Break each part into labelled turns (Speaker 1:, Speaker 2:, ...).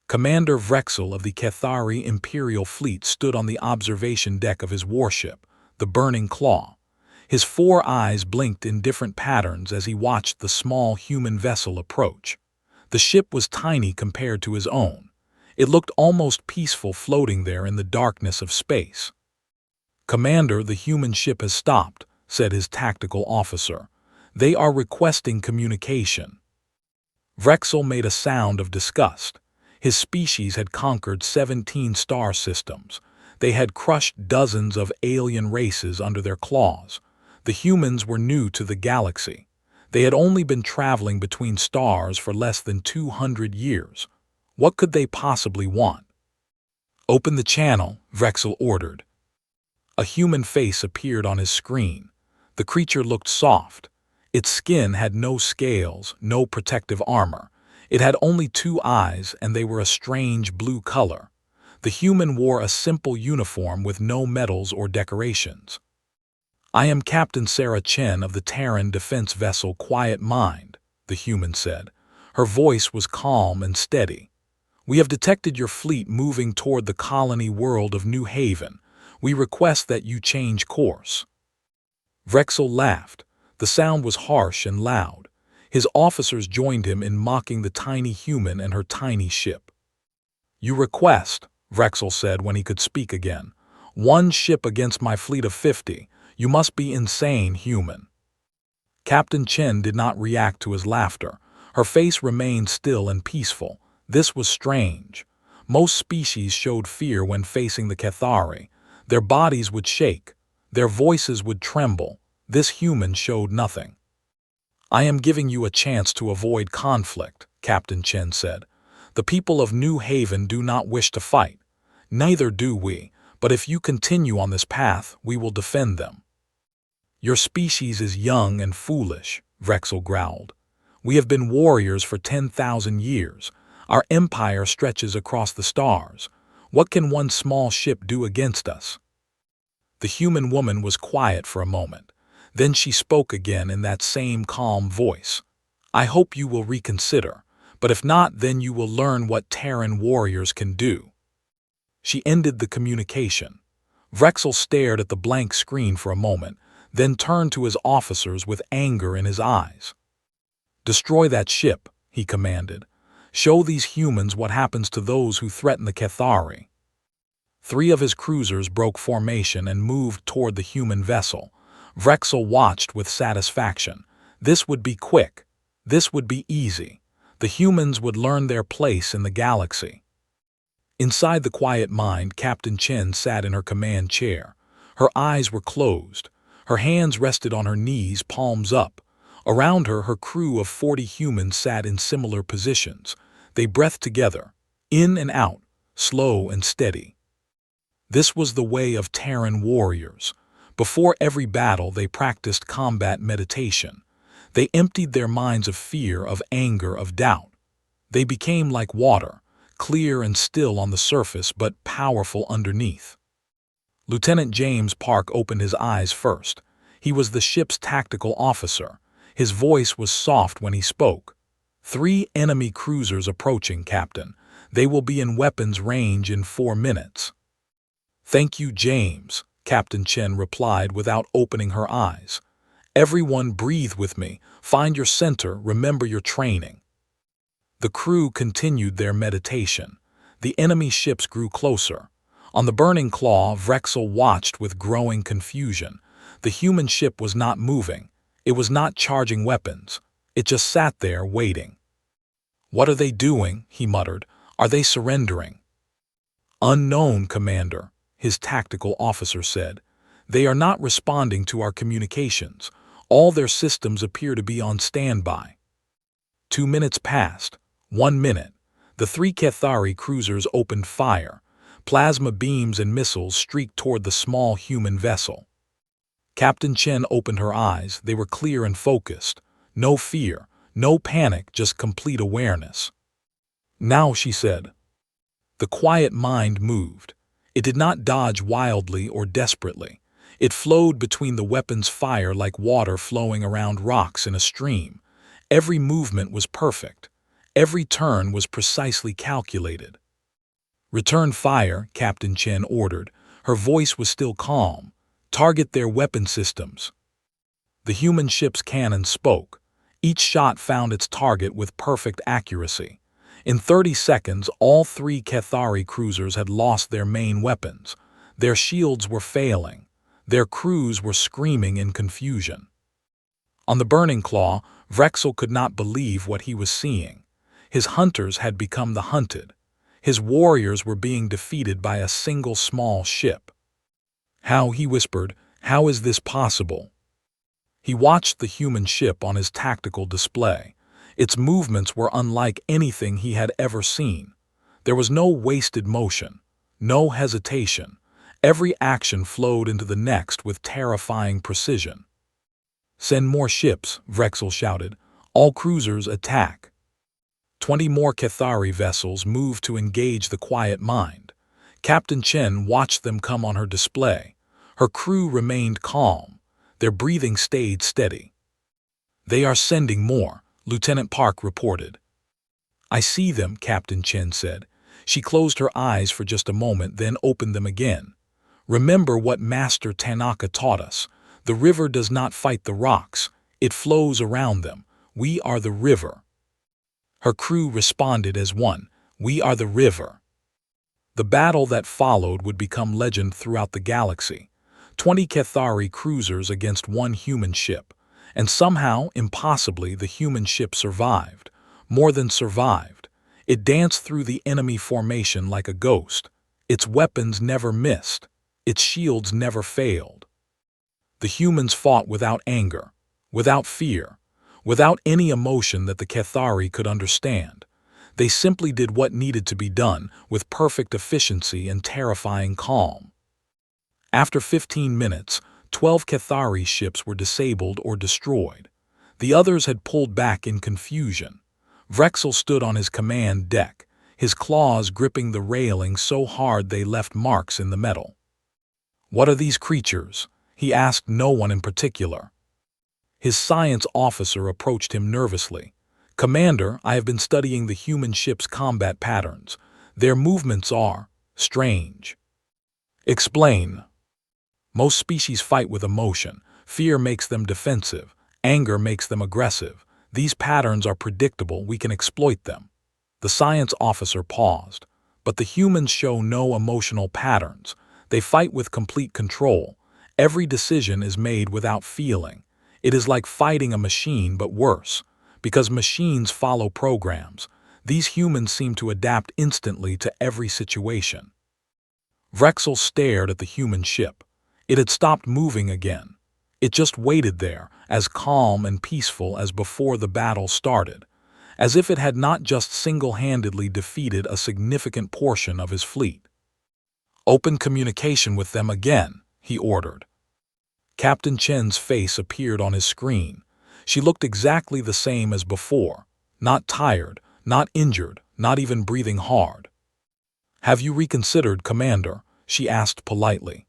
Speaker 1: Commander Vrexel of the Cathari Imperial Fleet stood on the observation deck of his warship, the Burning Claw. His 4 eyes blinked in different patterns as he watched the small human vessel approach. The ship was tiny compared to his own. It looked almost peaceful floating there in the darkness of space. "Commander, the human ship has stopped," said his tactical officer. "They are requesting communication." Vrexel made a sound of disgust. His species had conquered 17 star systems. They had crushed dozens of alien races under their claws. The humans were new to the galaxy. They had only been traveling between stars for less than 200 years. What could they possibly want? "Open the channel," Vrexel ordered. A human face appeared on his screen. The creature looked soft. Its skin had no scales, no protective armor. It had only 2 eyes, and they were a strange blue color. The human wore a simple uniform with no medals or decorations. "I am Captain Sarah Chen of the Terran defense vessel Quiet Mind," the human said. Her voice was calm and steady. "We have detected your fleet moving toward the colony world of New Haven. We request that you change course." Vrexel laughed. The sound was harsh and loud. His officers joined him in mocking the tiny human and her tiny ship. "You request," Vrexel said when he could speak again, "1 ship against my fleet of 50. You must be insane, human." Captain Chen did not react to his laughter. Her face remained still and peaceful. This was strange. Most species showed fear when facing the Cathari. Their bodies would shake. Their voices would tremble. This human showed nothing. "I am giving you a chance to avoid conflict," Captain Chen said. "The people of New Haven do not wish to fight. Neither do we, but if you continue on this path, we will defend them." "Your species is young and foolish," Vrexel growled. "We have been warriors for 10,000 years. Our empire stretches across the stars. What can 1 small ship do against us?" The human woman was quiet for a moment. Then she spoke again in that same calm voice. "I hope you will reconsider, but if not, then you will learn what Terran warriors can do." She ended the communication. Vrexel stared at the blank screen for a moment, then turned to his officers with anger in his eyes. "Destroy that ship," he commanded. "Show these humans what happens to those who threaten the Cathari." 3 of his cruisers broke formation and moved toward the human vessel. Vrexel watched with satisfaction. This would be quick. This would be easy. The humans would learn their place in the galaxy. Inside the Quiet Mind, Captain Chen sat in her command chair. Her eyes were closed. Her hands rested on her knees, palms up. Around her, her crew of 40 humans sat in similar positions. They breathed together, in and out, slow and steady. This was the way of Terran warriors. Before every battle, they practiced combat meditation. They emptied their minds of fear, of anger, of doubt. They became like water, clear and still on the surface, but powerful underneath. Lieutenant James Park opened his eyes first. He was the ship's tactical officer. His voice was soft when he spoke. 3 enemy cruisers approaching, Captain. They will be in weapons range in 4 minutes. "Thank you, James," Captain Chen replied without opening her eyes. "Everyone breathe with me. Find your center. Remember your training." The crew continued their meditation. The enemy ships grew closer. On the Burning Claw, Vrexel watched with growing confusion. The human ship was not moving. It was not charging weapons. It just sat there waiting. "What are they doing?" he muttered. "Are they surrendering?" "Unknown, Commander," his tactical officer said. "They are not responding to our communications. All their systems appear to be on standby." 2 minutes passed. 1 minute. The 3 Cathari cruisers opened fire. Plasma beams and missiles streaked toward the small human vessel. Captain Chen opened her eyes. They were clear and focused. No fear, no panic, just complete awareness. "Now," she said. The Quiet Mind moved. It did not dodge wildly or desperately. It flowed between the weapon's fire like water flowing around rocks in a stream. Every movement was perfect. Every turn was precisely calculated. "Return fire," Captain Chen ordered. Her voice was still calm. "Target their weapon systems." The human ship's cannon spoke. Each shot found its target with perfect accuracy. In 30 seconds, all 3 Cathari cruisers had lost their main weapons. Their shields were failing. Their crews were screaming in confusion. On the Burning Claw, Vrexel could not believe what he was seeing. His hunters had become the hunted. His warriors were being defeated by a single small ship. "How," he whispered, "how is this possible?" He watched the human ship on his tactical display. Its movements were unlike anything he had ever seen. There was no wasted motion, no hesitation. Every action flowed into the next with terrifying precision. "Send more ships," Vrexel shouted. "All cruisers attack." 20 more Cathari vessels moved to engage the Quiet Mind. Captain Chen watched them come on her display. Her crew remained calm. Their breathing stayed steady. "They are sending more," Lieutenant Park reported. "I see them," Captain Chen said. She closed her eyes for just a moment, then opened them again. "Remember what Master Tanaka taught us. The river does not fight the rocks. It flows around them. We are the river." Her crew responded as one. "We are the river." The battle that followed would become legend throughout the galaxy. 20 Cathari cruisers against 1 human ship. And somehow, impossibly, the human ship survived. More than survived. It danced through the enemy formation like a ghost. Its weapons never missed. Its shields never failed. The humans fought without anger, without fear, without any emotion that the Cathari could understand. They simply did what needed to be done with perfect efficiency and terrifying calm. After 15 minutes, 12 Cathari ships were disabled or destroyed. The others had pulled back in confusion. Vrexel stood on his command deck, his claws gripping the railing so hard they left marks in the metal. "What are these creatures?" he asked no one in particular. His science officer approached him nervously. "Commander, I have been studying the human ship's combat patterns. Their movements are strange." "Explain." "Most species fight with emotion. Fear makes them defensive. Anger makes them aggressive. These patterns are predictable. We can exploit them." The science officer paused. "But the humans show no emotional patterns. They fight with complete control. Every decision is made without feeling. It is like fighting a machine, but worse. Because machines follow programs. These humans seem to adapt instantly to every situation." Vrexel stared at the human ship. It had stopped moving again. It just waited there, as calm and peaceful as before the battle started, as if it had not just single-handedly defeated a significant portion of his fleet. "Open communication with them again," he ordered. Captain Chen's face appeared on his screen. She looked exactly the same as before, not tired, not injured, not even breathing hard. "Have you reconsidered, Commander?" she asked politely.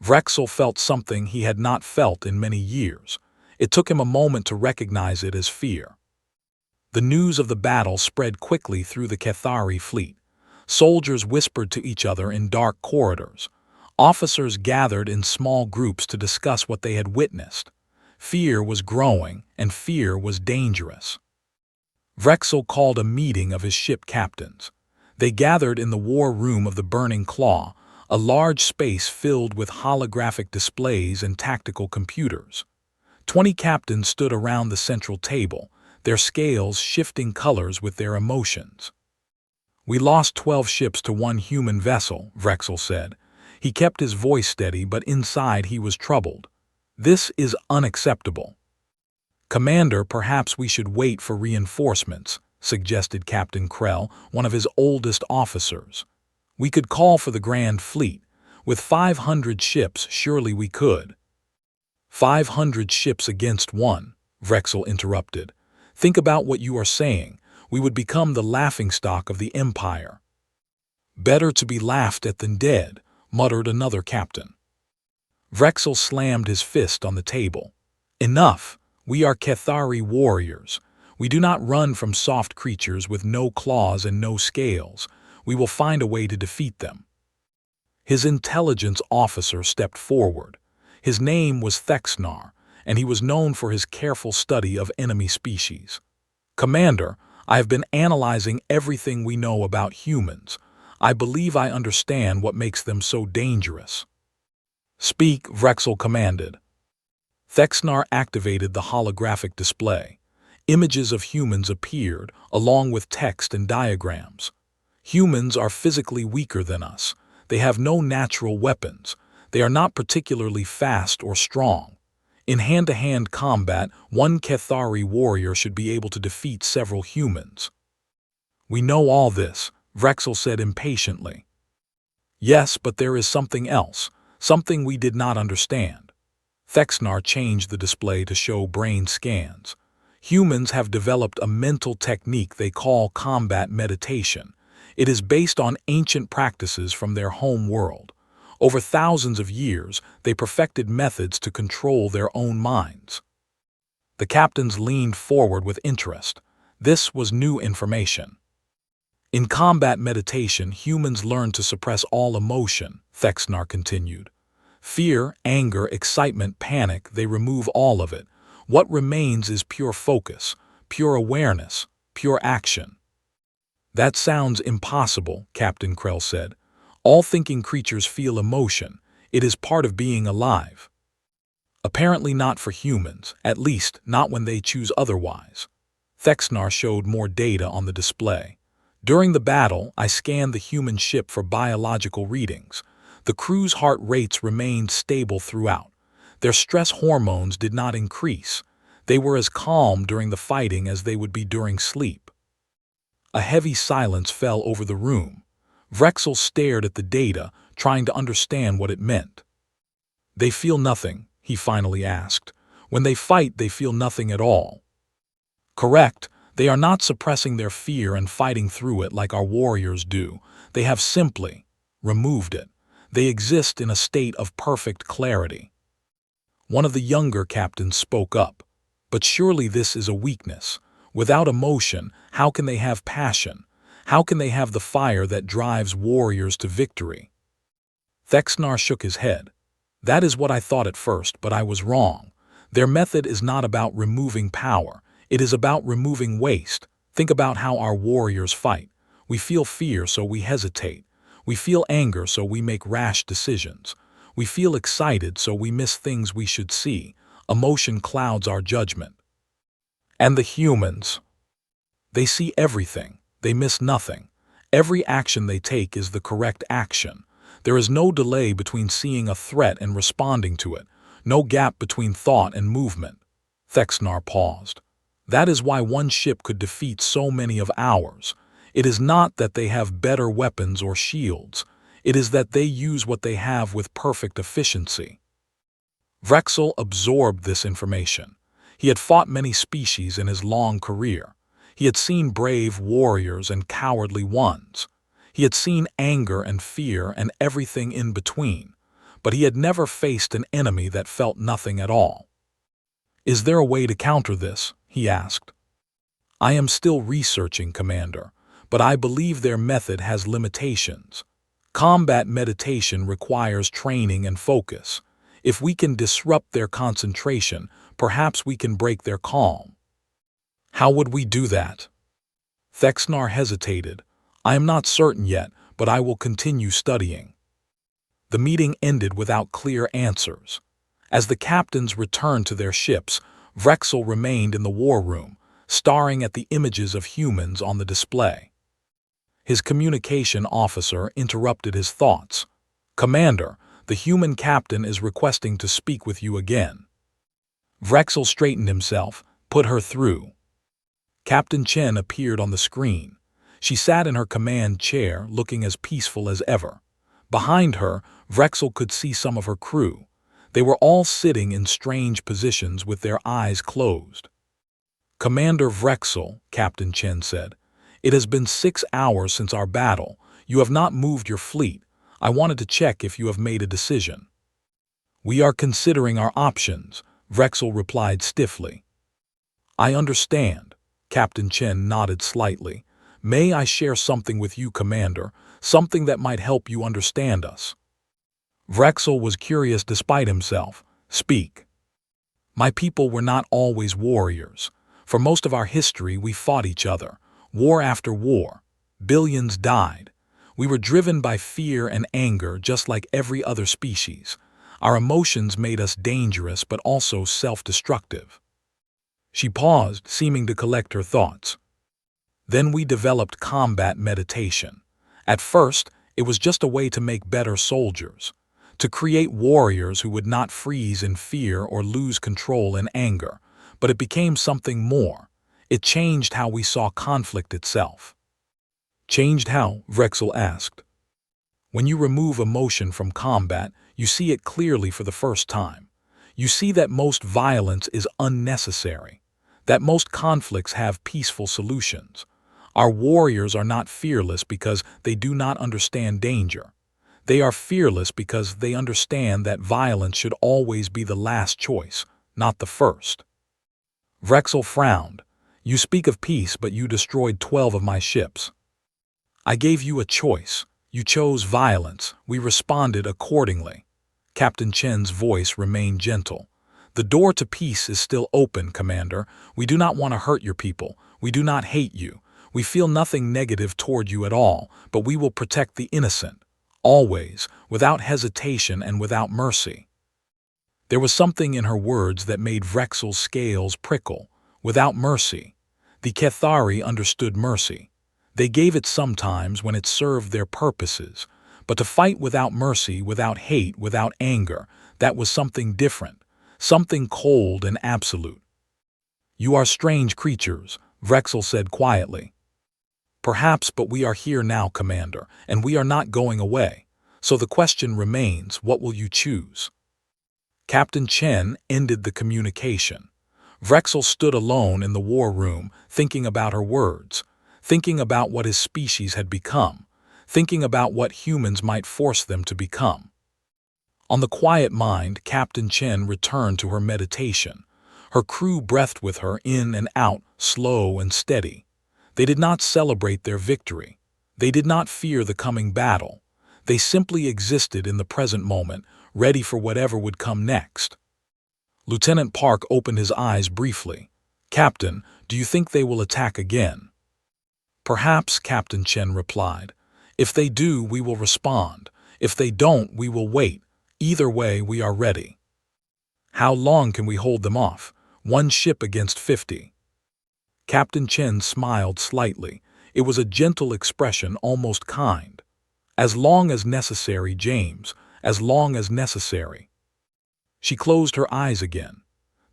Speaker 1: Vrexel felt something he had not felt in many years. It took him a moment to recognize it as fear. The news of the battle spread quickly through the Cathari fleet. Soldiers whispered to each other in dark corridors. Officers gathered in small groups to discuss what they had witnessed. Fear was growing, and fear was dangerous. Vrexel called a meeting of his ship captains. They gathered in the war room of the Burning Claw, a large space filled with holographic displays and tactical computers. 20 captains stood around the central table, their scales shifting colors with their emotions. "We lost 12 ships to 1 human vessel," Vrexel said. He kept his voice steady, but inside he was troubled. "This is unacceptable." "Commander, perhaps we should wait for reinforcements," suggested Captain Krell, one of his oldest officers. "We could call for the Grand Fleet. With 500 ships, surely we could." 500 ships against 1, Vrexel interrupted. "Think about what you are saying. We would become the laughingstock of the Empire." "Better to be laughed at than dead," muttered another captain. Vrexel slammed his fist on the table. "Enough! We are Cathari warriors. We do not run from soft creatures with no claws and no scales. We will find a way to defeat them. His intelligence officer stepped forward. His name was Thexnar, and he was known for his careful study of enemy species. Commander, I have been analyzing everything we know about humans. I believe I understand what makes them so dangerous. Speak, Vrexel commanded. Thexnar activated the holographic display. Images of humans appeared, along with text and diagrams. Humans are physically weaker than us. They have no natural weapons. They are not particularly fast or strong. In hand-to-hand combat, one HFY warrior should be able to defeat several humans. We know all this, Vrexel said impatiently. Yes, but there is something else, something we did not understand. Thexnar changed the display to show brain scans. Humans have developed a mental technique they call combat meditation. It is based on ancient practices from their home world. Over thousands of years, they perfected methods to control their own minds. The captains leaned forward with interest. This was new information. In combat meditation, humans learn to suppress all emotion, Thexnar continued. Fear, anger, excitement, panic, they remove all of it. What remains is pure focus, pure awareness, pure action. That sounds impossible, Captain Krell said. All thinking creatures feel emotion. It is part of being alive. Apparently not for humans, at least not when they choose otherwise. Thexnar showed more data on the display. During the battle, I scanned the human ship for biological readings. The crew's heart rates remained stable throughout. Their stress hormones did not increase. They were as calm during the fighting as they would be during sleep. A heavy silence fell over the room. Vrexel stared at the data, trying to understand what it meant. They feel nothing, he finally asked. When they fight, they feel nothing at all. Correct, they are not suppressing their fear and fighting through it like our warriors do. They have simply removed it. They exist in a state of perfect clarity. One of the younger captains spoke up. But surely this is a weakness. Without emotion, how can they have passion? How can they have the fire that drives warriors to victory? Thexnar shook his head. That is what I thought at first, but I was wrong. Their method is not about removing power. It is about removing waste. Think about how our warriors fight. We feel fear, so we hesitate. We feel anger, so we make rash decisions. We feel excited, so we miss things we should see. Emotion clouds our judgment. And the humans? They see everything. They miss nothing. Every action they take is the correct action. There is no delay between seeing a threat and responding to it, no gap between thought and movement. Thexnar paused. That is why one ship could defeat so many of ours. It is not that they have better weapons or shields. It is that they use what they have with perfect efficiency. Vrexel absorbed this information. He had fought many species in his long career. He had seen brave warriors and cowardly ones. He had seen anger and fear and everything in between, but he had never faced an enemy that felt nothing at all. Is there a way to counter this? He asked. I am still researching, Commander, but I believe their method has limitations. Combat meditation requires training and focus. If we can disrupt their concentration, perhaps we can break their calm. How would we do that? Thexnar hesitated. I am not certain yet, but I will continue studying. The meeting ended without clear answers. As the captains returned to their ships, Vrexel remained in the war room, staring at the images of humans on the display. His communication officer interrupted his thoughts. Commander, the human captain is requesting to speak with you again. Vrexel straightened himself, put her through. Captain Chen appeared on the screen. She sat in her command chair, looking as peaceful as ever. Behind her, Vrexel could see some of her crew. They were all sitting in strange positions with their eyes closed. Commander Vrexel, Captain Chen said, it has been 6 hours since our battle. You have not moved your fleet. I wanted to check if you have made a decision. We are considering our options, Vrexel replied stiffly. I understand. Captain Chen nodded slightly. May I share something with you, Commander, something that might help you understand us? Vrexel was curious despite himself. Speak. My people were not always warriors. For most of our history, we fought each other, war after war. Billions died. We were driven by fear and anger just like every other species. Our emotions made us dangerous but also self-destructive. She paused, seeming to collect her thoughts. Then we developed combat meditation. At first, it was just a way to make better soldiers, to create warriors who would not freeze in fear or lose control in anger, but it became something more. It changed how we saw conflict itself. Changed how? Vrexel asked. When you remove emotion from combat, you see it clearly for the first time. You see that most violence is unnecessary, that most conflicts have peaceful solutions. Our warriors are not fearless because they do not understand danger. They are fearless because they understand that violence should always be the last choice, not the first. Vrexel frowned. You speak of peace, but you destroyed 12 of my ships. I gave you a choice. You chose violence. We responded accordingly. Captain Chen's voice remained gentle. The door to peace is still open, Commander. We do not want to hurt your people. We do not hate you. We feel nothing negative toward you at all, but we will protect the innocent. Always, without hesitation and without mercy. There was something in her words that made Vrexel's scales prickle. Without mercy. The Cathari understood mercy. They gave it sometimes when it served their purposes, but to fight without mercy, without hate, without anger, that was something different, something cold and absolute. You are strange creatures, Vrexel said quietly. Perhaps, but we are here now, Commander, and we are not going away. So the question remains, what will you choose? Captain Chen ended the communication. Vrexel stood alone in the war room, thinking about her words, thinking about what his species had become, thinking about what humans might force them to become. On the quiet mind, Captain Chen returned to her meditation. Her crew breathed with her in and out, slow and steady. They did not celebrate their victory. They did not fear the coming battle. They simply existed in the present moment, ready for whatever would come next. Lieutenant Park opened his eyes briefly. Captain, do you think they will attack again? Perhaps, Captain Chen replied. If they do, we will respond. If they don't, we will wait. Either way, we are ready. How long can we hold them off? 1 ship against 50. Captain Chen smiled slightly. It was a gentle expression, almost kind. As long as necessary, James. As long as necessary. She closed her eyes again.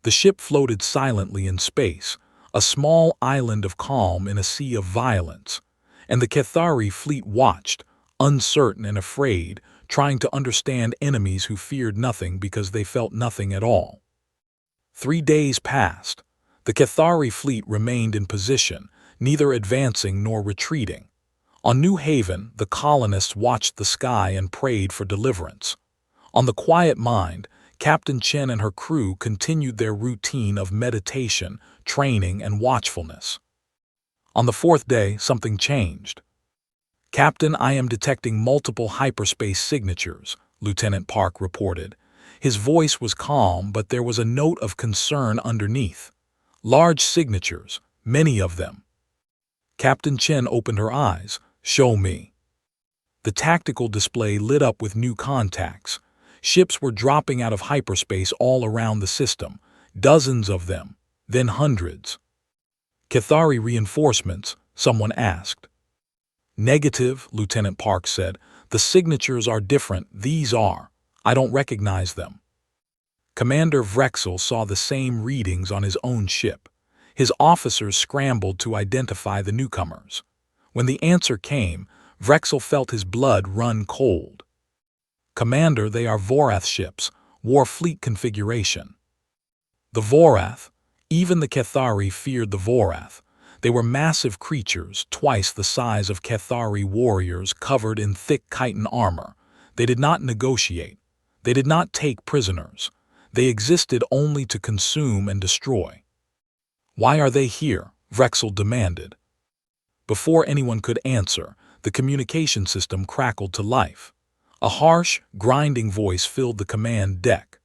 Speaker 1: The ship floated silently in space, a small island of calm in a sea of violence, and the Cathari fleet watched, uncertain and afraid, trying to understand enemies who feared nothing because they felt nothing at all. 3 days passed. The Cathari fleet remained in position, neither advancing nor retreating. On New Haven, the colonists watched the sky and prayed for deliverance. On the quiet mind, Captain Chen and her crew continued their routine of meditation, training, and watchfulness. On the 4th day, something changed. Captain, I am detecting multiple hyperspace signatures, Lieutenant Park reported. His voice was calm, but there was a note of concern underneath. Large signatures, many of them. Captain Chen opened her eyes. Show me. The tactical display lit up with new contacts. Ships were dropping out of hyperspace all around the system, dozens of them, then hundreds. Cathari reinforcements, someone asked. Negative, Lieutenant Park said. The signatures are different, these are. I don't recognize them. Commander Vrexel saw the same readings on his own ship. His officers scrambled to identify the newcomers. When the answer came, Vrexel felt his blood run cold. Commander, they are Vorath ships, war fleet configuration. The Vorath, even the Cathari feared the Vorath. They were massive creatures, twice the size of Cathari warriors covered in thick chitin armor. They did not negotiate. They did not take prisoners. They existed only to consume and destroy. Why are they here? Vrexel demanded. Before anyone could answer, the communication system crackled to life. A harsh, grinding voice filled the command deck.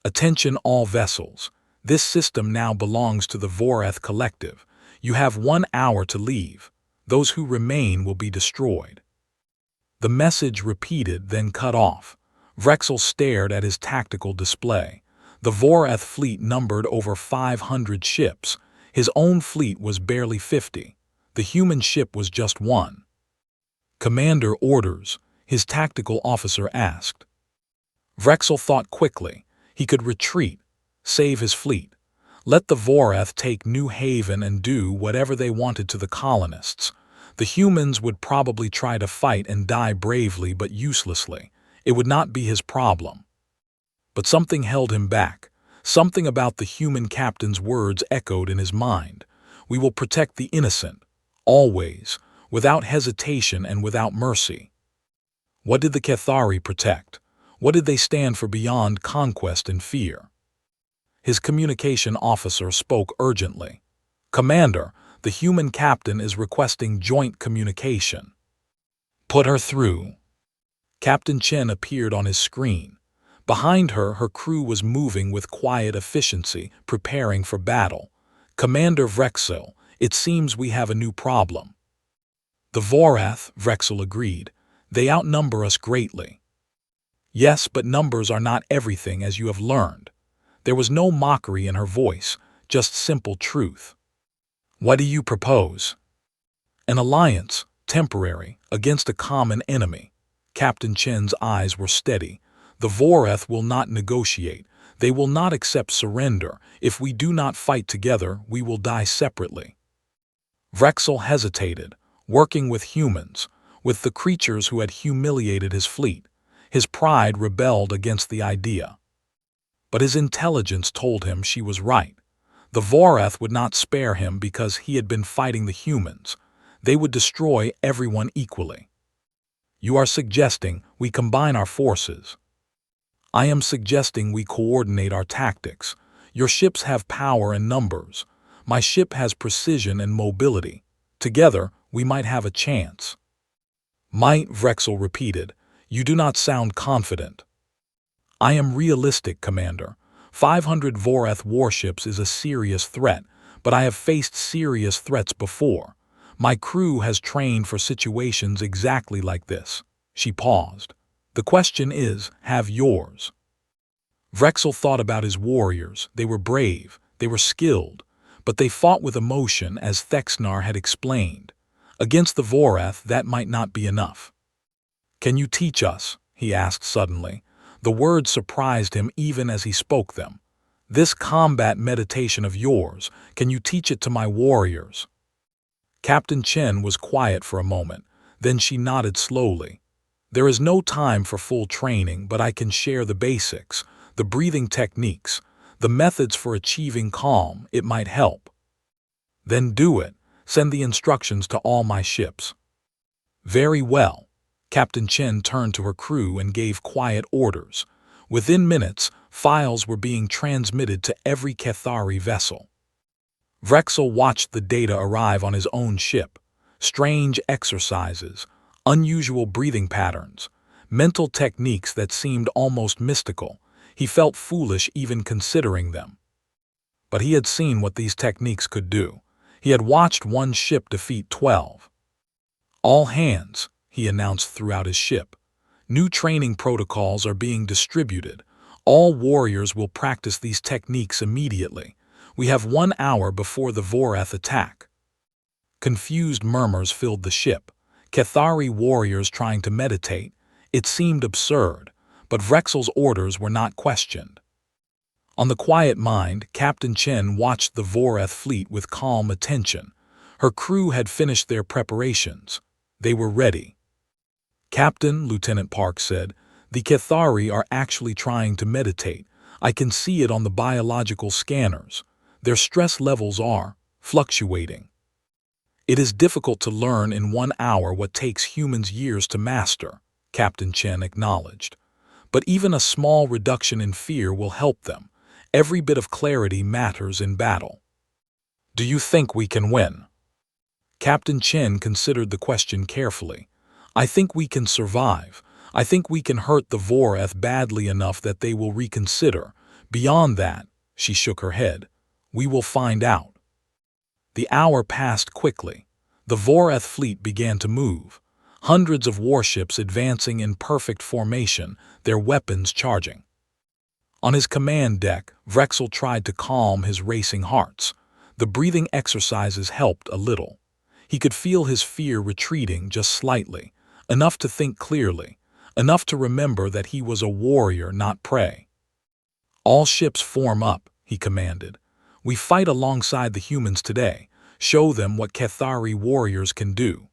Speaker 1: Attention all vessels. This system now belongs to the Voreth Collective. You have 1 hour to leave. Those who remain will be destroyed. The message repeated, then cut off. Vrexel stared at his tactical display. The Voreth fleet numbered over 500 ships. His own fleet was barely 50. The human ship was just 1. "Commander orders," his tactical officer asked. Vrexel thought quickly. He could retreat, save his fleet. Let the Voreth take New Haven and do whatever they wanted to the colonists. The humans would probably try to fight and die bravely but uselessly. It would not be his problem. But something held him back. Something about the human captain's words echoed in his mind. "We will protect the innocent, always, without hesitation and without mercy." What did the Cathari protect? What did they stand for beyond conquest and fear? His communication officer spoke urgently. "Commander, the human captain is requesting joint communication." "Put her through." Captain Chen appeared on his screen. Behind her, her crew was moving with quiet efficiency, preparing for battle. "Commander Vrexel, it seems we have a new problem." "The Voreth," Vrexel agreed. "They outnumber us greatly." "Yes, but numbers are not everything, as you have learned." There was no mockery in her voice, just simple truth. "What do you propose?" "An alliance, temporary, against a common enemy." Captain Chen's eyes were steady. "The Voreth will not negotiate. They will not accept surrender. If we do not fight together, we will die separately." Vrexel hesitated, working with humans, with the creatures who had humiliated his fleet. His pride rebelled against the idea. But his intelligence told him she was right. The Voreth would not spare him because he had been fighting the humans. They would destroy everyone equally. "You are suggesting we combine our forces." "I am suggesting we coordinate our tactics. Your ships have power and numbers. My ship has precision and mobility. Together, we might have a chance." "Might," Vrexel repeated. "You do not sound confident." "I am realistic, Commander. 500 Voreth warships is a serious threat, but I have faced serious threats before. My crew has trained for situations exactly like this." She paused. "The question is, have yours?" Vrexel thought about his warriors. They were brave, they were skilled, but they fought with emotion, as Thexnar had explained. Against the Voreth, that might not be enough. "Can you teach us?" he asked suddenly. The words surprised him even as he spoke them. "This combat meditation of yours, can you teach it to my warriors?" Captain Chen was quiet for a moment. Then she nodded slowly. "There is no time for full training, but I can share the basics, the breathing techniques, the methods for achieving calm. It might help." "Then do it. Send the instructions to all my ships." "Very well." Captain Chen turned to her crew and gave quiet orders. Within minutes, files were being transmitted to every Cathari vessel. Vrexel watched the data arrive on his own ship. Strange exercises, unusual breathing patterns, mental techniques that seemed almost mystical. He felt foolish even considering them. But he had seen what these techniques could do. He had watched one ship defeat 12. "All hands," he announced throughout his ship. "New training protocols are being distributed. All warriors will practice these techniques immediately. We have 1 hour before the Voreth attack." Confused murmurs filled the ship. Cathari warriors trying to meditate. It seemed absurd, but Vrexel's orders were not questioned. On the quiet mind, Captain Chen watched the Voreth fleet with calm attention. Her crew had finished their preparations. They were ready. "Captain," Lieutenant Park said, "the Cathari are actually trying to meditate. I can see it on the biological scanners. Their stress levels are fluctuating." "It is difficult to learn in 1 hour what takes humans years to master," Captain Chen acknowledged. "But even a small reduction in fear will help them. Every bit of clarity matters in battle." Do you think we can win? Captain Chen considered the question carefully. I think we can survive. I think we can hurt the Voreth badly enough that they will reconsider. Beyond that, she shook her head, we will find out. The hour passed quickly. The Voreth fleet began to move. Hundreds of warships advancing in perfect formation, their weapons charging. On his command deck, Vrexel tried to calm his racing hearts. The breathing exercises helped a little. He could feel his fear retreating just slightly, enough to think clearly, enough to remember that he was a warrior, not prey. All ships form up, he commanded. We fight alongside the humans today. Show them what Cathari warriors can do.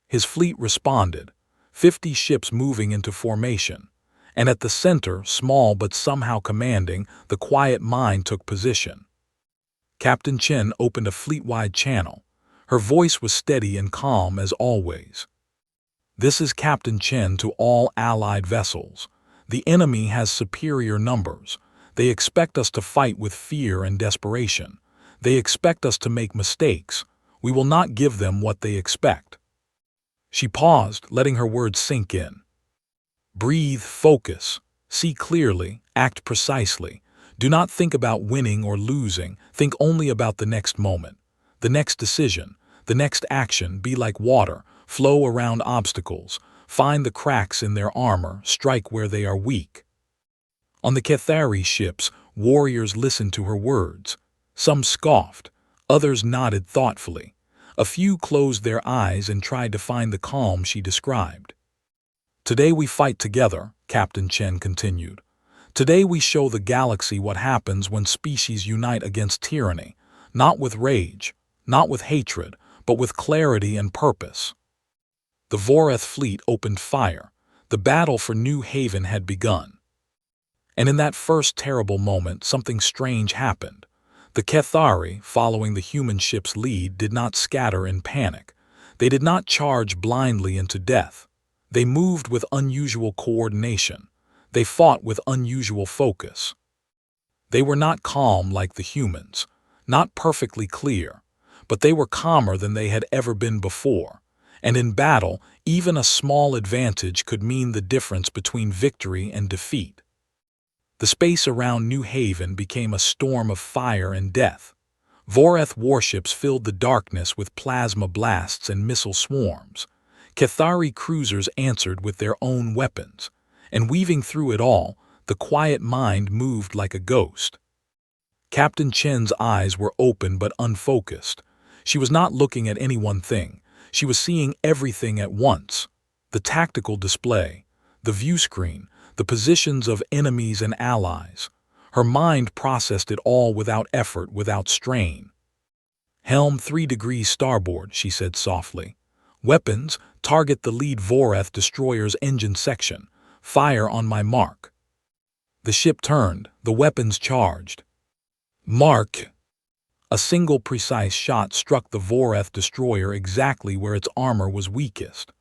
Speaker 1: His fleet responded, 50 ships moving into formation. And at the center, small but somehow commanding, the quiet mind took position. Captain Chen opened a fleet-wide channel. Her voice was steady and calm as always. This is Captain Chen to all allied vessels. The enemy has superior numbers. They expect us to fight with fear and desperation. They expect us to make mistakes. We will not give them what they expect. She paused, letting her words sink in. Breathe, focus, see clearly, act precisely. Do not think about winning or losing. Think only about the next moment, the next decision, the next action. Be like water, flow around obstacles, find the cracks in their armor, strike where they are weak. On the Cathari ships, warriors listened to her words. Some scoffed, others nodded thoughtfully. A few closed their eyes and tried to find the calm she described. Today we fight together, Captain Chen continued. Today we show the galaxy what happens when species unite against tyranny, not with rage, not with hatred, but with clarity and purpose. The Voreth fleet opened fire. The battle for New Haven had begun. And in that first terrible moment, something strange happened. The Cathari, following the human ship's lead, did not scatter in panic. They did not charge blindly into death. They moved with unusual coordination. They fought with unusual focus. They were not calm like the humans, not perfectly clear, but they were calmer than they had ever been before. And in battle, even a small advantage could mean the difference between victory and defeat. The space around New Haven became a storm of fire and death. Voreth warships filled the darkness with plasma blasts and missile swarms. Cathari cruisers answered with their own weapons. And weaving through it all, the quiet mind moved like a ghost. Captain Chen's eyes were open but unfocused. She was not looking at any one thing. She was seeing everything at once. The tactical display, the view screen, the positions of enemies and allies. Her mind processed it all without effort, without strain. Helm 3 degrees starboard, she said softly. Weapons, target the lead Voreth destroyer's engine section. Fire on my mark. The ship turned, the weapons charged. Mark! A single precise shot struck the Voreth destroyer exactly where its armor was weakest.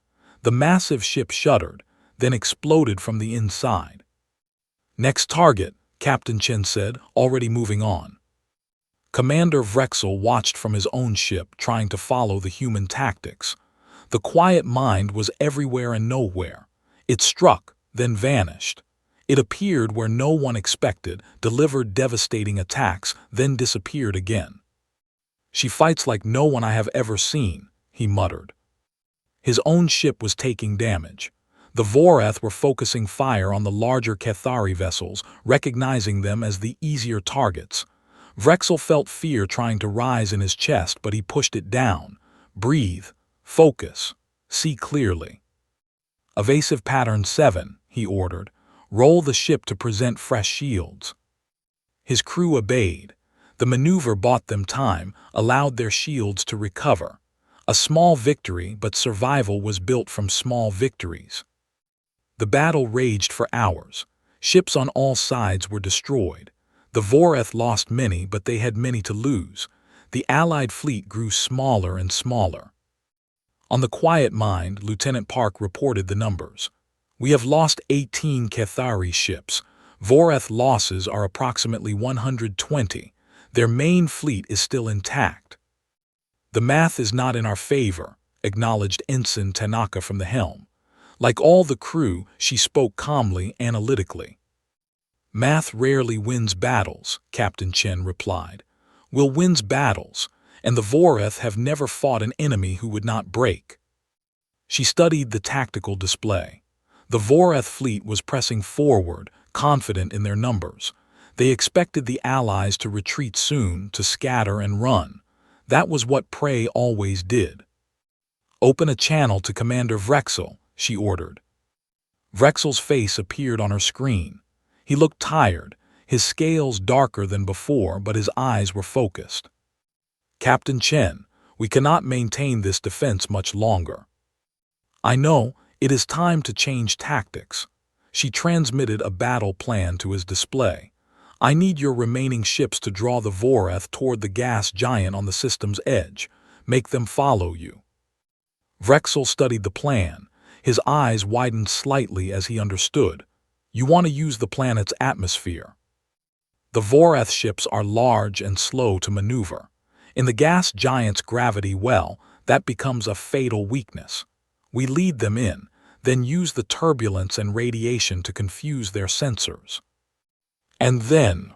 Speaker 1: The massive ship shuddered, then exploded from the inside. Next target, Captain Chen said, already moving on. Commander Vrexel watched from his own ship, trying to follow the human tactics. The quiet mind was everywhere and nowhere. It struck, then vanished. It appeared where no one expected, delivered devastating attacks, then disappeared again. She fights like no one I have ever seen, he muttered. His own ship was taking damage. The Voreth were focusing fire on the larger Cathari vessels, recognizing them as the easier targets. Vrexel felt fear trying to rise in his chest, but he pushed it down. Breathe, focus, see clearly. Evasive pattern 7, he ordered. Roll the ship to present fresh shields. His crew obeyed. The maneuver bought them time, allowed their shields to recover. A small victory, but survival was built from small victories. The battle raged for hours. Ships on all sides were destroyed. The Voreth lost many, but they had many to lose. The Allied fleet grew smaller and smaller. On the quiet mind, Lieutenant Park reported the numbers. We have lost 18 Cathari ships. Voreth losses are approximately 120. Their main fleet is still intact. The math is not in our favor, acknowledged Ensign Tanaka from the helm. Like all the crew, she spoke calmly, analytically. Math rarely wins battles, Captain Chen replied. Will wins battles, and the Voreth have never fought an enemy who would not break. She studied the tactical display. The Voreth fleet was pressing forward, confident in their numbers. They expected the Allies to retreat soon, to scatter and run. That was what prey always did. Open a channel to Commander Vrexel, she ordered. Vrexel's face appeared on her screen. He looked tired, his scales darker than before, but his eyes were focused. Captain Chen, we cannot maintain this defense much longer. I know, it is time to change tactics. She transmitted a battle plan to his display. I need your remaining ships to draw the Voreth toward the gas giant on the system's edge. Make them follow you. Vrexel studied the plan. His eyes widened slightly as he understood. You want to use the planet's atmosphere. The Voreth ships are large and slow to maneuver. In the gas giant's gravity well, that becomes a fatal weakness. We lead them in, then use the turbulence and radiation to confuse their sensors. And then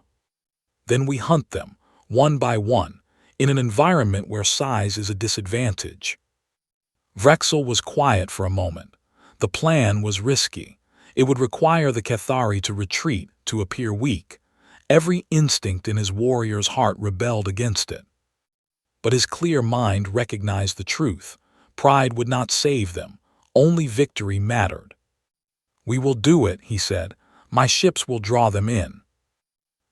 Speaker 1: we hunt them, one by one, in an environment where size is a disadvantage. Vrexel was quiet for a moment. The plan was risky. It would require the Cathari to retreat, to appear weak. Every instinct in his warrior's heart rebelled against it. But his clear mind recognized the truth. Pride would not save them. Only victory mattered. We will do it, he said. My ships will draw them in.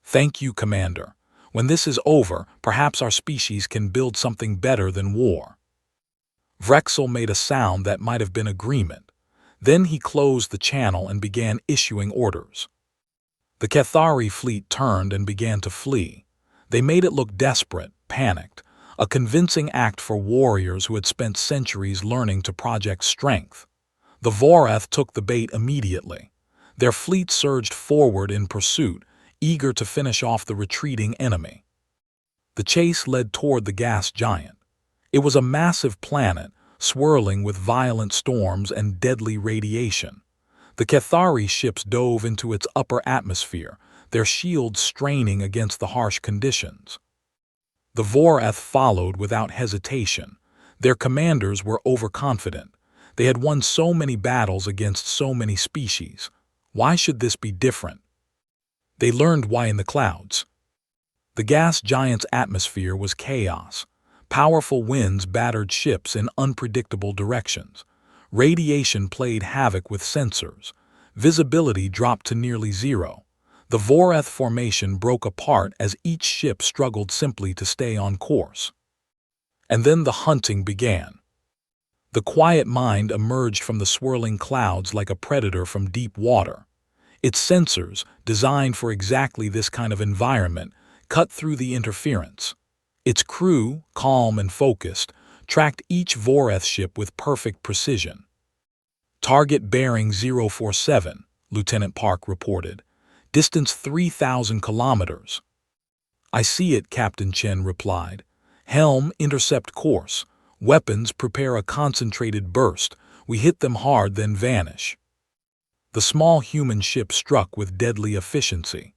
Speaker 1: Thank you, Commander. When this is over, perhaps our species can build something better than war. Vrexel made a sound that might have been agreement. Then he closed the channel and began issuing orders. The Cathari fleet turned and began to flee. They made it look desperate, panicked, a convincing act for warriors who had spent centuries learning to project strength. The Voreth took the bait immediately. Their fleet surged forward in pursuit, eager to finish off the retreating enemy. The chase led toward the gas giant. It was a massive planet, swirling with violent storms and deadly radiation. The Cathari ships dove into its upper atmosphere, their shields straining against the harsh conditions. The Voreth followed without hesitation. Their commanders were overconfident. They had won so many battles against so many species. Why should this be different? They learned why in the clouds. The gas giant's atmosphere was chaos. Powerful winds battered ships in unpredictable directions. Radiation played havoc with sensors. Visibility dropped to nearly zero. The Voreth formation broke apart as each ship struggled simply to stay on course. And then the hunting began. The quiet mind emerged from the swirling clouds like a predator from deep water. Its sensors, designed for exactly this kind of environment, cut through the interference. Its crew, calm and focused, tracked each Voreth ship with perfect precision. Target bearing 047, Lieutenant Park reported. Distance 3,000 kilometers. I see it, Captain Chen replied. Helm, intercept course. Weapons, prepare a concentrated burst. We hit them hard, then vanish. The small human ship struck with deadly efficiency.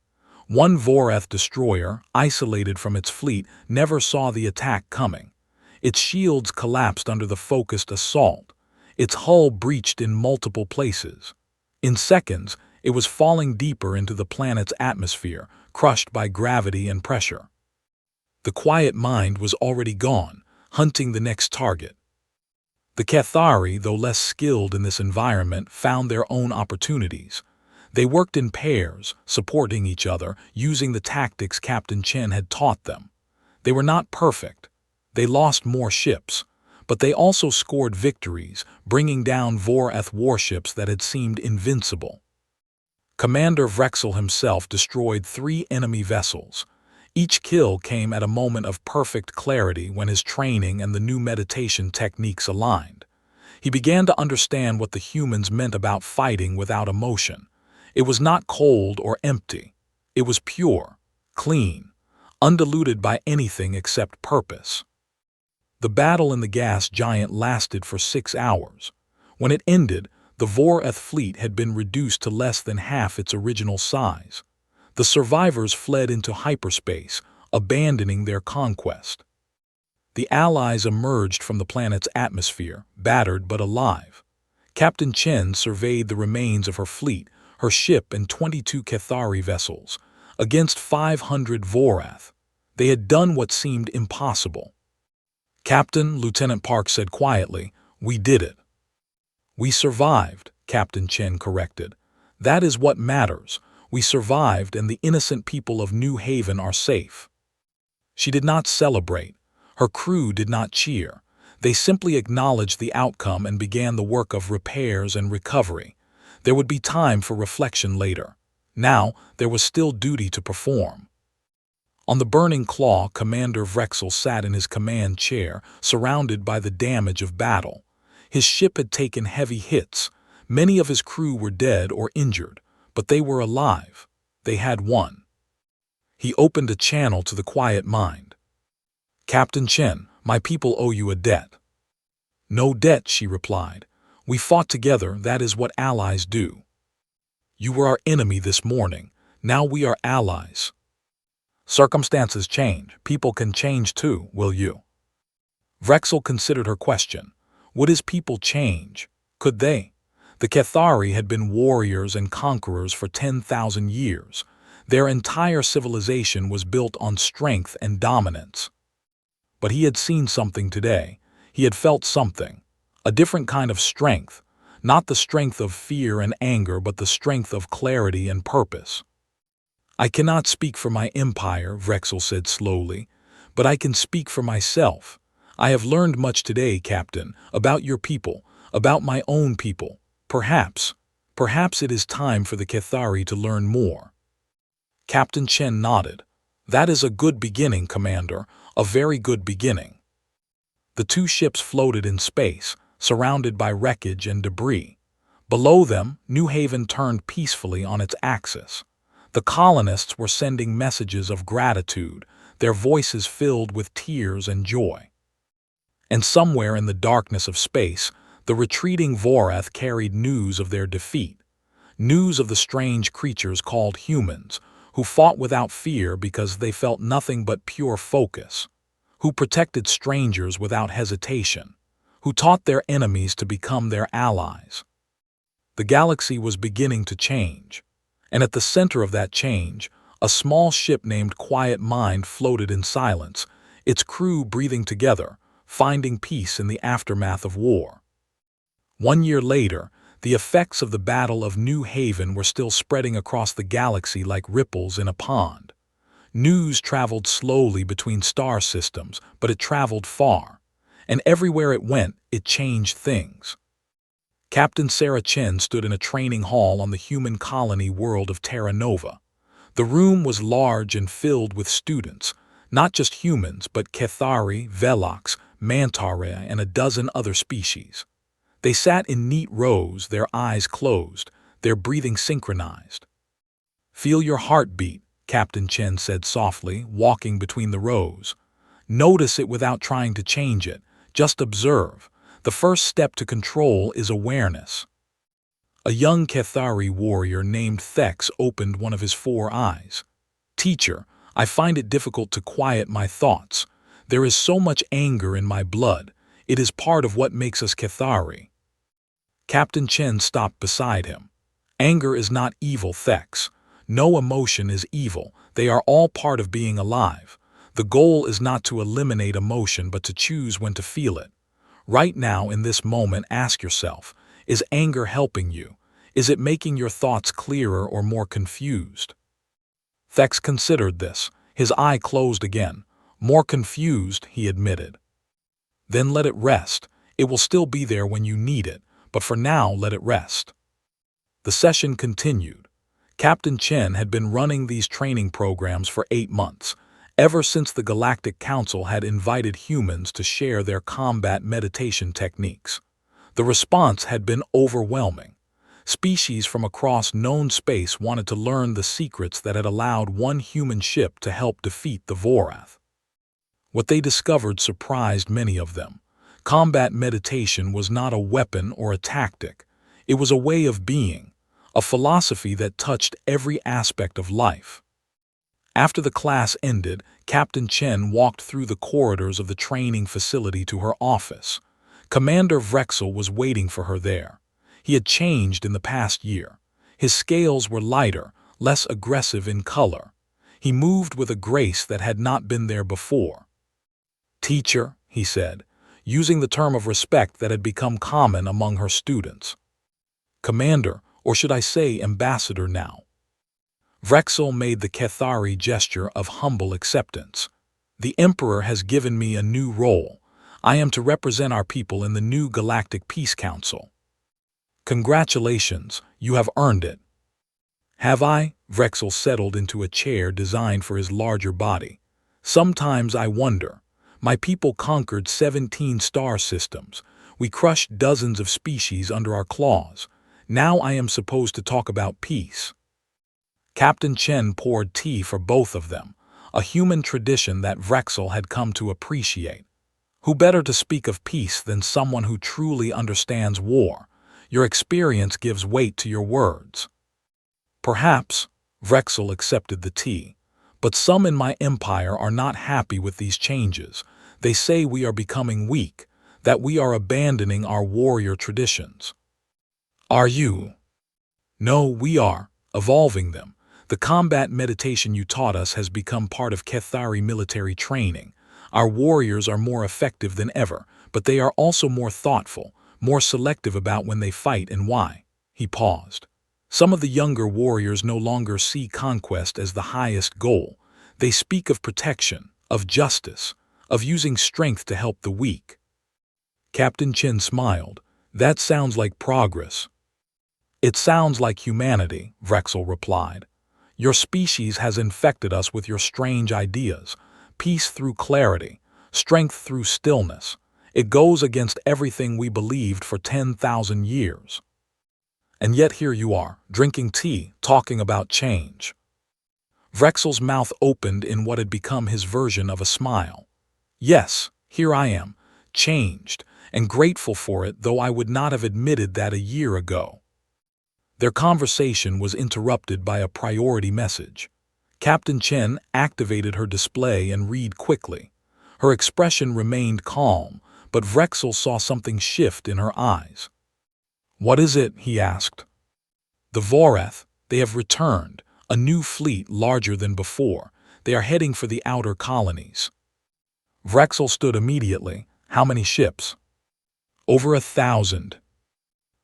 Speaker 1: One Voreth destroyer, isolated from its fleet, never saw the attack coming. Its shields collapsed under the focused assault. Its hull breached in multiple places. In seconds, it was falling deeper into the planet's atmosphere, crushed by gravity and pressure. The quiet mind was already gone, hunting the next target. The Cathari, though less skilled in this environment, found their own opportunities. They worked in pairs, supporting each other, using the tactics Captain Chen had taught them. They were not perfect. They lost more ships, but they also scored victories, bringing down Voreth warships that had seemed invincible. Commander Vrexel himself destroyed 3 enemy vessels. Each kill came at a moment of perfect clarity when his training and the new meditation techniques aligned. He began to understand what the humans meant about fighting without emotion. It was not cold or empty. It was pure, clean, undiluted by anything except purpose. The battle in the gas giant lasted for 6 hours. When it ended, the Voreth fleet had been reduced to less than half its original size. The survivors fled into hyperspace, abandoning their conquest. The Allies emerged from the planet's atmosphere, battered but alive. Captain Chen surveyed the remains of her fleet, her ship and 22 Cathari vessels, against 500 Voreth. They had done what seemed impossible. "Captain," Lieutenant Park said quietly, "we did it." "We survived," Captain Chen corrected. "That is what matters. We survived and the innocent people of New Haven are safe." She did not celebrate. Her crew did not cheer. They simply acknowledged the outcome and began the work of repairs and recovery. There would be time for reflection later. Now, there was still duty to perform. On the burning claw, Commander Vrexel sat in his command chair, surrounded by the damage of battle. His ship had taken heavy hits. Many of his crew were dead or injured, but they were alive. They had won. He opened a channel to the quiet mind. "Captain Chen, my people owe you a debt." "No debt," she replied. "We fought together, that is what allies do. You were our enemy this morning. Now we are allies." "Circumstances change. People can change too, will you?" Vrexel considered her question. Would his people change? Could they? The Cathari had been warriors and conquerors for 10,000 years. Their entire civilization was built on strength and dominance. But he had seen something today. He had felt something. A different kind of strength. Not the strength of fear and anger, but the strength of clarity and purpose. "I cannot speak for my empire," Vrexel said slowly, "but I can speak for myself. I have learned much today, Captain, about your people, about my own people. Perhaps it is time for the Cathari to learn more." Captain Chen nodded. "That is a good beginning, Commander, a very good beginning." The two ships floated in space, surrounded by wreckage and debris. Below them, New Haven turned peacefully on its axis. The colonists were sending messages of gratitude, their voices filled with tears and joy. And somewhere in the darkness of space, the retreating Voreth carried news of their defeat, news of the strange creatures called humans, who fought without fear because they felt nothing but pure focus, who protected strangers without hesitation, who taught their enemies to become their allies. The galaxy was beginning to change, and at the center of that change, a small ship named Quiet Mind floated in silence, its crew breathing together, finding peace in the aftermath of war. 1 year later, the effects of the Battle of New Haven were still spreading across the galaxy like ripples in a pond. News traveled slowly between star systems, but it traveled far, and everywhere it went, it changed things. Captain Sarah Chen stood in a training hall on the human colony world of Terra Nova. The room was large and filled with students, not just humans, but Cathari, Velox, Mantara, and a dozen other species. They sat in neat rows, their eyes closed, their breathing synchronized. "Feel your heart beat," Captain Chen said softly, walking between the rows. "Notice it without trying to change it. Just observe. The first step to control is awareness." A young Cathari warrior named Thex opened one of his 4 eyes. "Teacher, I find it difficult to quiet my thoughts. There is so much anger in my blood. It is part of what makes us Cathari." Captain Chen stopped beside him. "Anger is not evil, Thex. No emotion is evil. They are all part of being alive. The goal is not to eliminate emotion, but to choose when to feel it. Right now, in this moment, ask yourself, is anger helping you? Is it making your thoughts clearer or more confused?" Thex considered this. His eye closed again. "More confused," he admitted. "Then let it rest. It will still be there when you need it, but for now, let it rest." The session continued. Captain Chen had been running these training programs for 8 months, ever since the Galactic Council had invited humans to share their combat meditation techniques. The response had been overwhelming. Species from across known space wanted to learn the secrets that had allowed one human ship to help defeat the Vorath. What they discovered surprised many of them. Combat meditation was not a weapon or a tactic. It was a way of being, a philosophy that touched every aspect of life. After the class ended, Captain Chen walked through the corridors of the training facility to her office. Commander Vrexel was waiting for her there. He had changed in the past year. His scales were lighter, less aggressive in color. He moved with a grace that had not been there before. "Teacher," he said, using the term of respect that had become common among her students. "Commander, or should I say ambassador now?" Vrexel made the Kethari gesture of humble acceptance. "The Emperor has given me a new role. I am to represent our people in the new Galactic Peace Council." "Congratulations, you have earned it." "Have I?" Vrexel settled into a chair designed for his larger body. "Sometimes I wonder. My people conquered 17 star systems. We crushed dozens of species under our claws. Now I am supposed to talk about peace." Captain Chen poured tea for both of them, a human tradition that Vrexel had come to appreciate. Who better to speak of peace than someone who truly understands war? Your experience gives weight to your words. "Perhaps," Vrexel accepted the tea, "but some in my empire are not happy with these changes. They say we are becoming weak, that we are abandoning our warrior traditions." "Are you?" "No, we are evolving them. The combat meditation you taught us has become part of Kethari military training. Our warriors are more effective than ever, but they are also more thoughtful, more selective about when they fight and why." He paused. "Some of the younger warriors no longer see conquest as the highest goal. They speak of protection, of justice, of using strength to help the weak." Captain Chen smiled. "That sounds like progress." "It sounds like humanity," Vrexel replied. "Your species has infected us with your strange ideas. Peace through clarity, strength through stillness. It goes against everything we believed for 10,000 years. And yet here you are, drinking tea, talking about change." Vrexel's mouth opened in what had become his version of a smile. "Yes, here I am, changed, and grateful for it, though I would not have admitted that a year ago." Their conversation was interrupted by a priority message. Captain Chen activated her display and read quickly. Her expression remained calm, but Vrexel saw something shift in her eyes. "What is it?" he asked. "The Vorath, they have returned, a new fleet larger than before. They are heading for the outer colonies." Vrexel stood immediately. "How many ships?" "Over 1,000.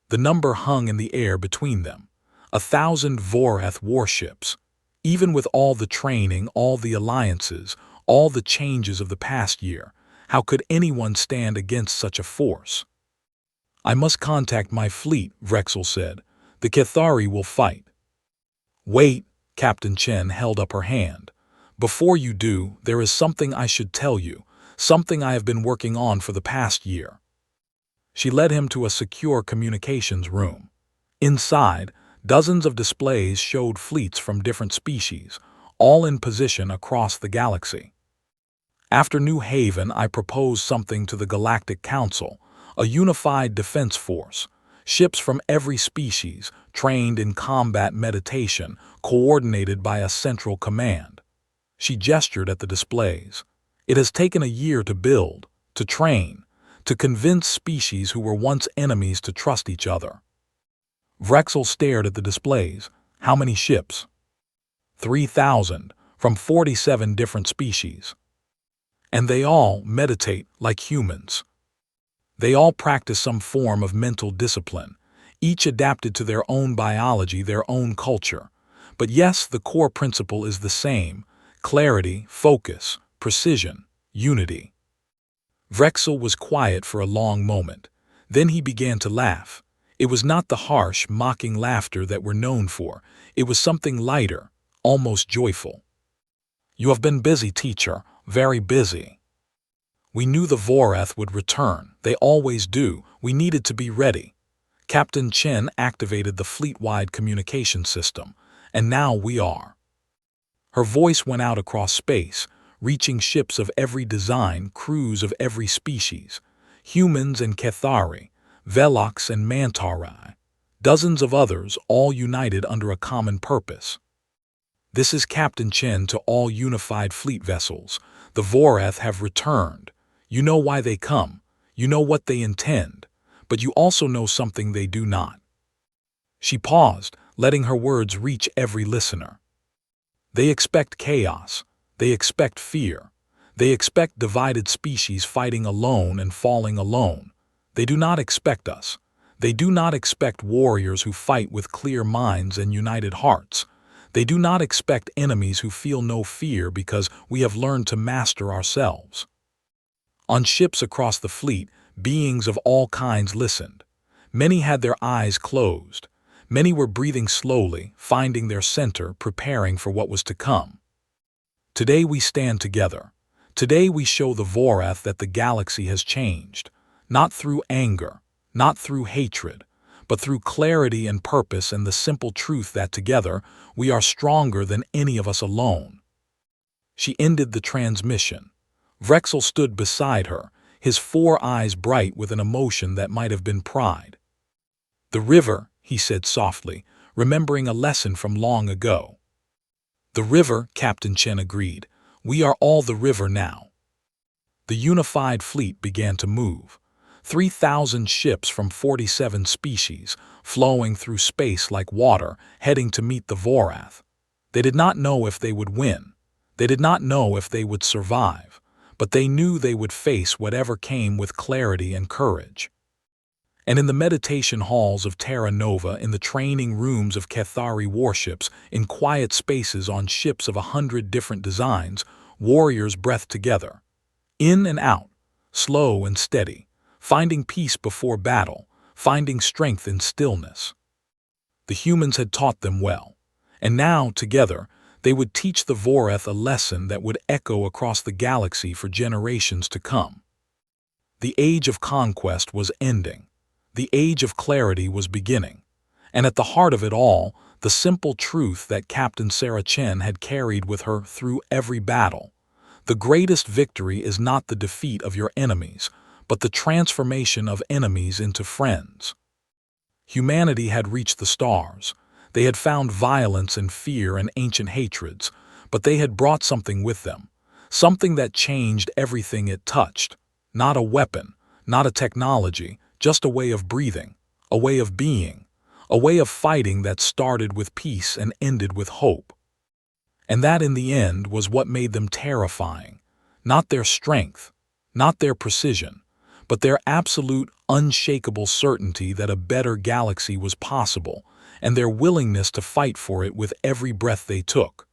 Speaker 1: The number hung in the air between them. 1,000 Vorath warships. Even with all the training, all the alliances, all the changes of the past year, how could anyone stand against such a force?" "I must contact my fleet," Vrexel said. "The Kethari will fight." "Wait," Captain Chen held up her hand. "Before you do, there is something I should tell you, something I have been working on for the past year." She led him to a secure communications room. Inside, dozens of displays showed fleets from different species, all in position across the galaxy. "After New Haven, I proposed something to the Galactic Council, a unified defense force, ships from every species, trained in combat meditation, coordinated by a central command." She gestured at the displays. "It has taken a year to build, to train, to convince species who were once enemies to trust each other." Vrexel stared at the displays. "How many ships?" 3,000, from 47 different species. "And they all meditate like humans. They all practice some form of mental discipline, each adapted to their own biology, their own culture. But yes, the core principle is the same: clarity, focus, precision, unity." Vrexel was quiet for a long moment. Then he began to laugh. It was not the harsh, mocking laughter that we're known for. It was something lighter, almost joyful. "You have been busy, teacher, very busy. We knew the Vorath would return. They always do. We needed to be ready." Captain Chen activated the fleet-wide communication system, and now we are. Her voice went out across space, reaching ships of every design, crews of every species, humans and Cathari, Velox and Mantarai, dozens of others, all united under a common purpose. This is Captain Chen to all unified fleet vessels. The Voreth have returned. You know why they come. You know what they intend. But you also know something they do not. She paused, letting her words reach every listener. They expect chaos. They expect fear. They expect divided species fighting alone and falling alone. They do not expect us. They do not expect warriors who fight with clear minds and united hearts. They do not expect enemies who feel no fear because we have learned to master ourselves. On ships across the fleet, beings of all kinds listened. Many had their eyes closed. Many were breathing slowly, finding their center, preparing for what was to come. Today we stand together. Today we show the Voreth that the galaxy has changed, not through anger, not through hatred, but through clarity and purpose and the simple truth that together we are stronger than any of us alone. She ended the transmission. Vrexel stood beside her, his 4 eyes bright with an emotion that might have been pride. "The river," he said softly, remembering a lesson from long ago. "The river," Captain Chen agreed. "We are all the river now." The unified fleet began to move. 3,000 ships from 47 species, flowing through space like water, heading to meet the Vorath. They did not know if they would win. They did not know if they would survive, but they knew they would face whatever came with clarity and courage. And in the meditation halls of Terra Nova, in the training rooms of Cathari warships, in quiet spaces on ships of 100 different designs, warriors breathed together. In and out, slow and steady, finding peace before battle, finding strength in stillness. The humans had taught them well, and now, together, they would teach the Voreth a lesson that would echo across the galaxy for generations to come. The age of conquest was ending. The age of clarity was beginning. And at the heart of it all, the simple truth that Captain Sarah Chen had carried with her through every battle. The greatest victory is not the defeat of your enemies, but the transformation of enemies into friends. Humanity had reached the stars. They had found violence and fear and ancient hatreds, but they had brought something with them, something that changed everything it touched. Not a weapon, not a technology, just a way of breathing, a way of being, a way of fighting that started with peace and ended with hope. And that in the end was what made them terrifying. Not their strength, not their precision, but their absolute, unshakable certainty that a better galaxy was possible, and their willingness to fight for it with every breath they took.